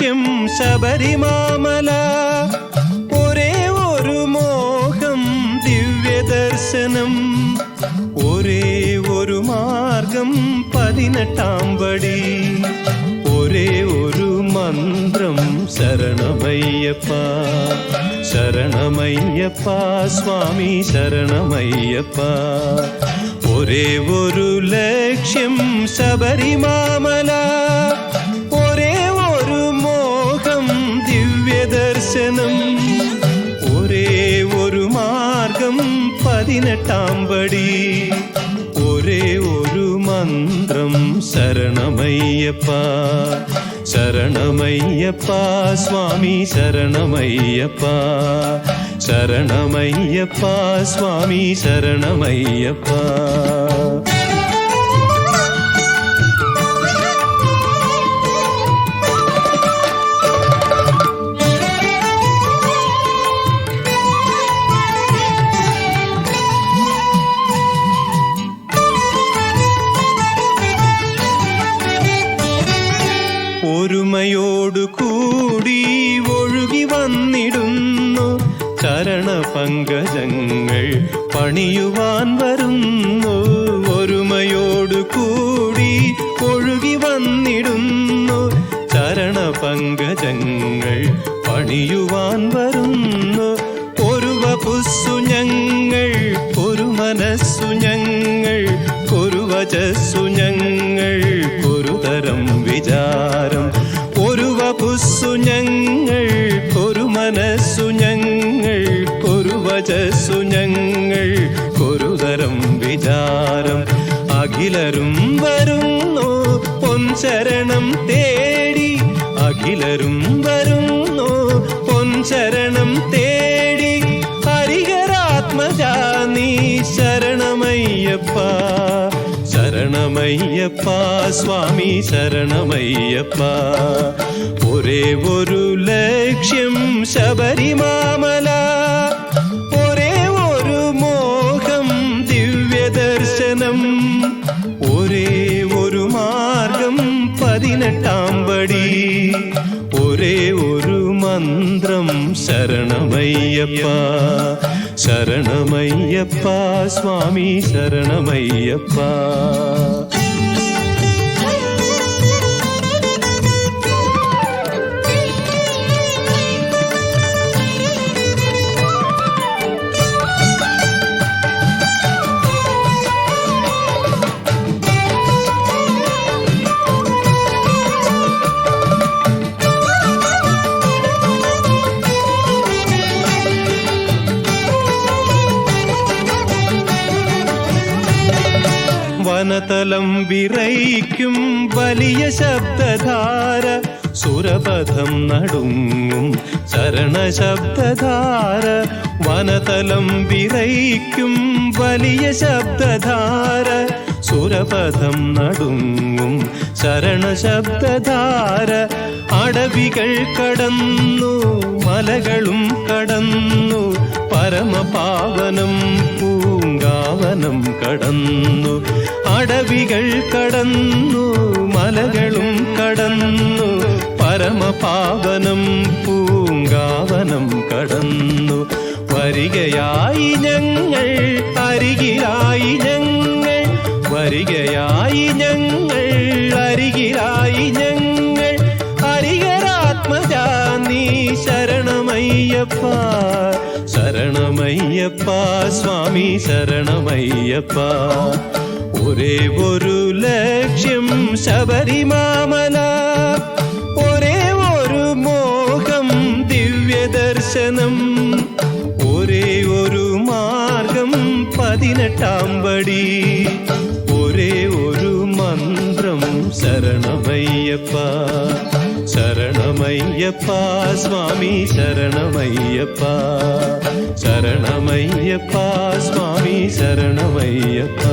ലക്ഷ്യം ശബരിമാമല. ഒരേ ഒരു മോഹം ദിവ്യദർശനം, ഒരേ ഒരു മാർഗം 18-ാം പടി, ഒരേ ഒരു മന്ത്രം ശരണമയ്യപ്പ ശരണമയ്യപ്പ സ്വാമി ശരണമയ്യപ്പ. ഒരേ ഒരു ലക്ഷ്യം ശബരിമാമല, ഒരേ ഒരു മോഹം ദിവ്യദർശനം, ഒരേ ഒരു മാർഗം 18-ാം പടി, ഒരേ ഒരു മന്ത്രം ശരണമയ്യപ്പ ശരണമയ്യപ്പ സ്വാമി ശരണമയ്യപ്പ ശരണമയ്യപ്പ സ്വാമി ശരണമയ്യപ്പ. ഒരുമയോടു കൂടി ഒഴുകി വന്നിടുന്നു, ചരണപങ്കജങ്ങൾ പണിയുവാൻ വരുന്നു. ഒരുമയോടു കൂടി ഒഴുകി വന്നിടുന്നു, ചരണപങ്കജങ്ങൾ പണിയുവാൻ വരുന്നു. ഒരു വപുസ്സു ഞങ്ങൾ, ഒരു മനസ്സു ഞങ്ങൾ, ഒരു വചസ്സു ഞങ്ങൾ, ഒരു തരം വിചാരം. ഒരു വപുസ്സു ഞങ്ങൾ, ഒരു മനസ്സു ഞങ്ങൾ, ഒരു വചസ്സു ഞങ്ങൾ, ഒരു തരം വിചാരം. അഖിലരും വരുന്നു പൊൻശരണം തേടി, അഖിലരും വരുന്നു പൊൻശരണം തേടി. ഹരിഹരാത്മജാ നീ ശരണമയ്യപ്പ ശരണമയ്യപ്പ സ്വാമി ശരണമയ്യപ്പ. ഒരേ ഒരു ലക്ഷ്യം ശബരിമാമല, ഒരേ ഒരു മോഹം ദിവ്യദർശനം, ഒരേ ഒരു മാർഗം 18-ാം പടി, ഒരേ ഒരു മന്ത്രം ശരണമയ്യപ്പ ശരണമയ്യപ്പ സ്വാമി ശരണമയ്യപ്പ. വനതലം വിറയ്ക്കും വലിയ ശബ്ദധാര, സുരപഥം നടുങ്ങും ശരണശബ്ദധാര. വനതലം വിറയ്ക്കും വലിയ ശബ്ദധാര, സുരപഥം നടുങ്ങും ശരണശബ്ദധാര. അടവികൾ കടന്നു മലകളും കടന്നു, പരമപാവനം പൂങ്കാവനം കടന്നു. അടവികൾ കടന്നു മലകളും കടന്നു, പരമപാവനം പൂങ്കാവനം കടന്നു. വരികയായി ഞങ്ങൾ അരികിലായി ഞങ്ങൾ, വരികയായി ഞങ്ങൾ അരികിലായി ഞങ്ങൾ. ഹരിഹരാത്മജാ നീ ശരണമയ്യപ്പ ശരണമയ്യപ്പ സ്വാമി ശരണമയ്യപ്പ. ഒരേ ഒരു ലക്ഷ്യം ശബരിമാമല, ഒരേ ഒരു മോഹം ദിവ്യദർശനം, ഒരേ ഒരു മാർഗം 18-ാം പടി, ഒരേ ഒരു മന്ത്രം ശരണമയ്യപ്പ ശരണമയ്യപ്പ സ്വാമി ശരണമയ്യപ്പ ശരണമയ്യപ്പ സ്വാമി ശരണമയ്യപ്പ.